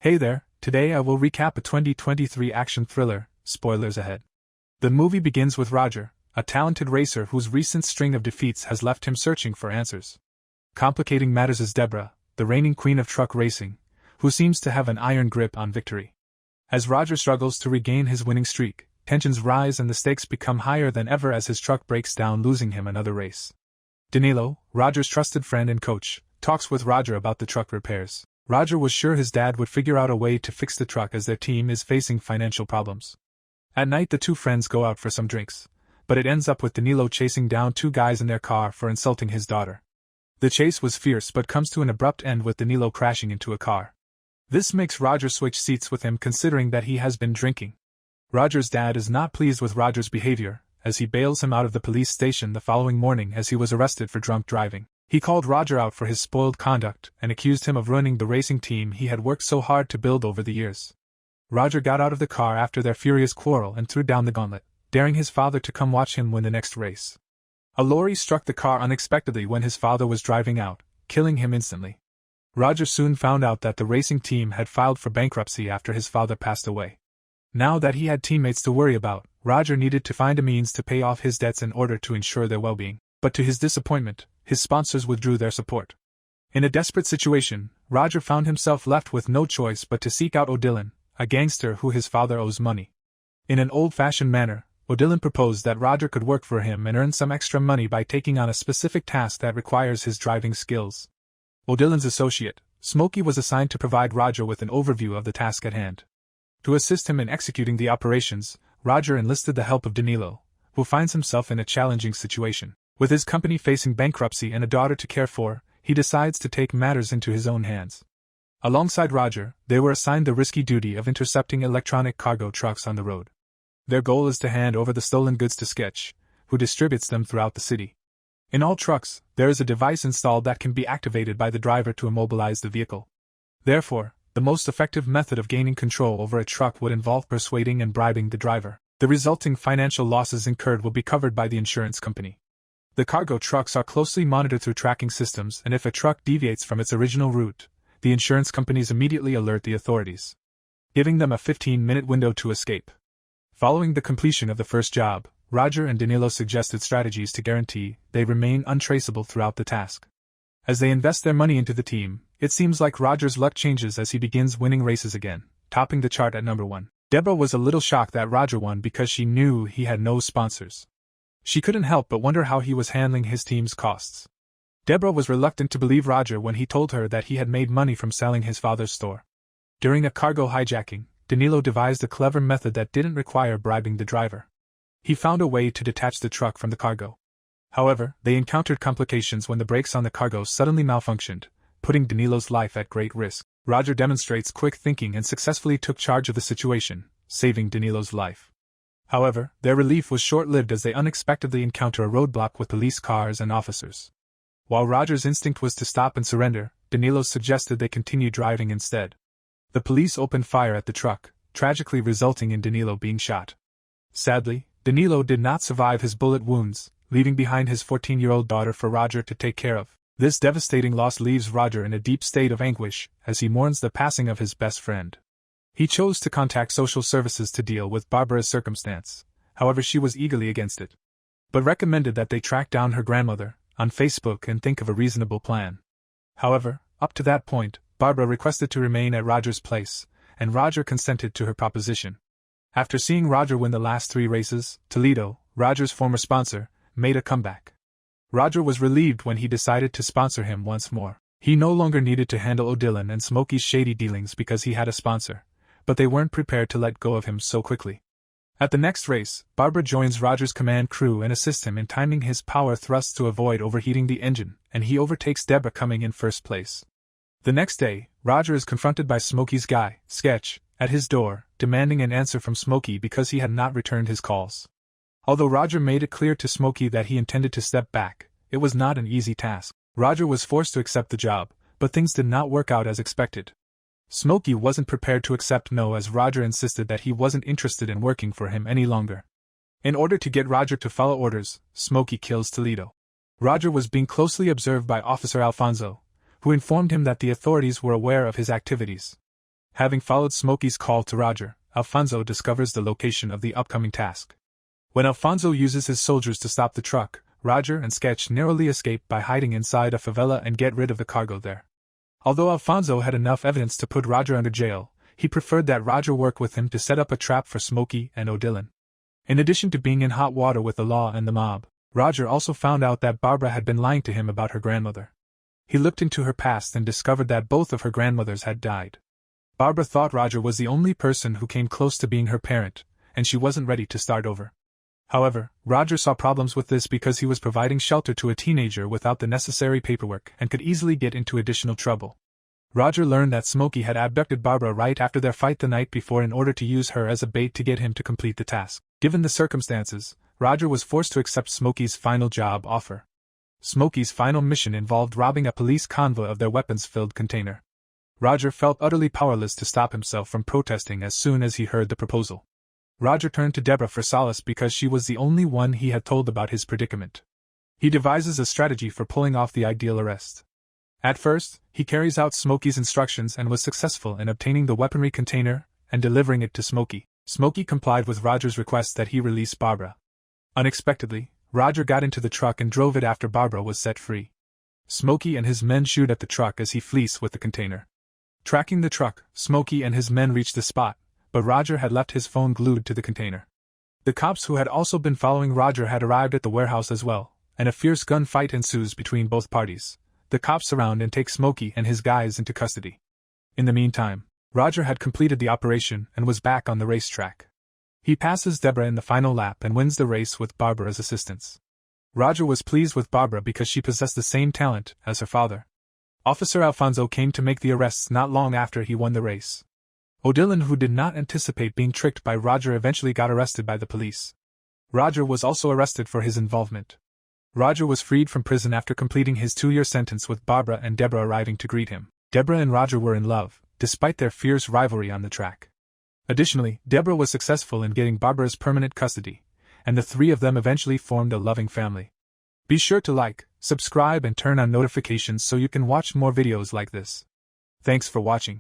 Hey there, today I will recap a 2023 action thriller, spoilers ahead. The movie begins with Roger, a talented racer whose recent string of defeats has left him searching for answers. Complicating matters is Deborah, the reigning queen of truck racing, who seems to have an iron grip on victory. As Roger struggles to regain his winning streak, tensions rise and the stakes become higher than ever as his truck breaks down, losing him another race. Danilo, Roger's trusted friend and coach, talks with Roger about the truck repairs. Roger was sure his dad would figure out a way to fix the truck as their team is facing financial problems. At night the two friends go out for some drinks, but it ends up with Danilo chasing down two guys in their car for insulting his daughter. The chase was fierce but comes to an abrupt end with Danilo crashing into a car. This makes Roger switch seats with him, considering that he has been drinking. Roger's dad is not pleased with Roger's behavior, as he bails him out of the police station the following morning as he was arrested for drunk driving. He called Roger out for his spoiled conduct and accused him of ruining the racing team he had worked so hard to build over the years. Roger got out of the car after their furious quarrel and threw down the gauntlet, daring his father to come watch him win the next race. A lorry struck the car unexpectedly when his father was driving out, killing him instantly. Roger soon found out that the racing team had filed for bankruptcy after his father passed away. Now that he had teammates to worry about, Roger needed to find a means to pay off his debts in order to ensure their well-being. But to his disappointment, his sponsors withdrew their support. In a desperate situation, Roger found himself left with no choice but to seek out O'Dillon, a gangster who his father owes money. In an old-fashioned manner, O'Dillon proposed that Roger could work for him and earn some extra money by taking on a specific task that requires his driving skills. O'Dillon's associate, Smokey, was assigned to provide Roger with an overview of the task at hand. To assist him in executing the operations, Roger enlisted the help of Danilo, who finds himself in a challenging situation. With his company facing bankruptcy and a daughter to care for, he decides to take matters into his own hands. Alongside Roger, they were assigned the risky duty of intercepting electronic cargo trucks on the road. Their goal is to hand over the stolen goods to Sketch, who distributes them throughout the city. In all trucks, there is a device installed that can be activated by the driver to immobilize the vehicle. Therefore, the most effective method of gaining control over a truck would involve persuading and bribing the driver. The resulting financial losses incurred will be covered by the insurance company. The cargo trucks are closely monitored through tracking systems, and if a truck deviates from its original route, the insurance companies immediately alert the authorities, giving them a 15-minute window to escape. Following the completion of the first job, Roger and Danilo suggested strategies to guarantee they remain untraceable throughout the task. As they invest their money into the team, it seems like Roger's luck changes as he begins winning races again, topping the chart at number 1. Deborah was a little shocked that Roger won because she knew he had no sponsors. She couldn't help but wonder how he was handling his team's costs. Deborah was reluctant to believe Roger when he told her that he had made money from selling his father's store. During a cargo hijacking, Danilo devised a clever method that didn't require bribing the driver. He found a way to detach the truck from the cargo. However, they encountered complications when the brakes on the cargo suddenly malfunctioned, putting Danilo's life at great risk. Roger demonstrates quick thinking and successfully took charge of the situation, saving Danilo's life. However, their relief was short-lived as they unexpectedly encounter a roadblock with police cars and officers. While Roger's instinct was to stop and surrender, Danilo suggested they continue driving instead. The police opened fire at the truck, tragically resulting in Danilo being shot. Sadly, Danilo did not survive his bullet wounds, leaving behind his 14-year-old daughter for Roger to take care of. This devastating loss leaves Roger in a deep state of anguish as he mourns the passing of his best friend. He chose to contact social services to deal with Barbara's circumstance, however she was eagerly against it, but recommended that they track down her grandmother on Facebook and think of a reasonable plan. However, up to that point, Barbara requested to remain at Roger's place, and Roger consented to her proposition. After seeing Roger win the last 3 races, Toledo, Roger's former sponsor, made a comeback. Roger was relieved when he decided to sponsor him once more. He no longer needed to handle O'Dillon and Smokey's shady dealings because he had a sponsor, but they weren't prepared to let go of him so quickly. At the next race, Barbara joins Roger's command crew and assists him in timing his power thrusts to avoid overheating the engine, and he overtakes Deborah, coming in first place. The next day, Roger is confronted by Smokey's guy, Sketch, at his door, demanding an answer from Smokey because he had not returned his calls. Although Roger made it clear to Smokey that he intended to step back, it was not an easy task. Roger was forced to accept the job, but things did not work out as expected. Smokey wasn't prepared to accept no, as Roger insisted that he wasn't interested in working for him any longer. In order to get Roger to follow orders, Smokey kills Toledo. Roger was being closely observed by Officer Alfonso, who informed him that the authorities were aware of his activities. Having followed Smokey's call to Roger, Alfonso discovers the location of the upcoming task. When Alfonso uses his soldiers to stop the truck, Roger and Sketch narrowly escape by hiding inside a favela and get rid of the cargo there. Although Alfonso had enough evidence to put Roger under jail, he preferred that Roger work with him to set up a trap for Smokey and O'Dillon. In addition to being in hot water with the law and the mob, Roger also found out that Barbara had been lying to him about her grandmother. He looked into her past and discovered that both of her grandmothers had died. Barbara thought Roger was the only person who came close to being her parent, and she wasn't ready to start over. However, Roger saw problems with this because he was providing shelter to a teenager without the necessary paperwork and could easily get into additional trouble. Roger learned that Smokey had abducted Barbara right after their fight the night before in order to use her as a bait to get him to complete the task. Given the circumstances, Roger was forced to accept Smokey's final job offer. Smokey's final mission involved robbing a police convoy of their weapons-filled container. Roger felt utterly powerless to stop himself from protesting as soon as he heard the proposal. Roger turned to Deborah for solace because she was the only one he had told about his predicament. He devises a strategy for pulling off the ideal arrest. At first, he carries out Smokey's instructions and was successful in obtaining the weaponry container and delivering it to Smokey. Smokey complied with Roger's request that he release Barbara. Unexpectedly, Roger got into the truck and drove it after Barbara was set free. Smokey and his men shoot at the truck as he flees with the container. Tracking the truck, Smokey and his men reach the spot, but Roger had left his phone glued to the container. The cops who had also been following Roger had arrived at the warehouse as well, and a fierce gunfight ensues between both parties. The cops surround and take Smokey and his guys into custody. In the meantime, Roger had completed the operation and was back on the racetrack. He passes Deborah in the final lap and wins the race with Barbara's assistance. Roger was pleased with Barbara because she possessed the same talent as her father. Officer Alfonso came to make the arrests not long after he won the race. O'Dillon, who did not anticipate being tricked by Roger, eventually got arrested by the police. Roger was also arrested for his involvement. Roger was freed from prison after completing his 2-year sentence with Barbara and Deborah arriving to greet him. Deborah and Roger were in love, despite their fierce rivalry on the track. Additionally, Deborah was successful in getting Barbara's permanent custody, and the three of them eventually formed a loving family. Be sure to like, subscribe and turn on notifications so you can watch more videos like this. Thanks for watching.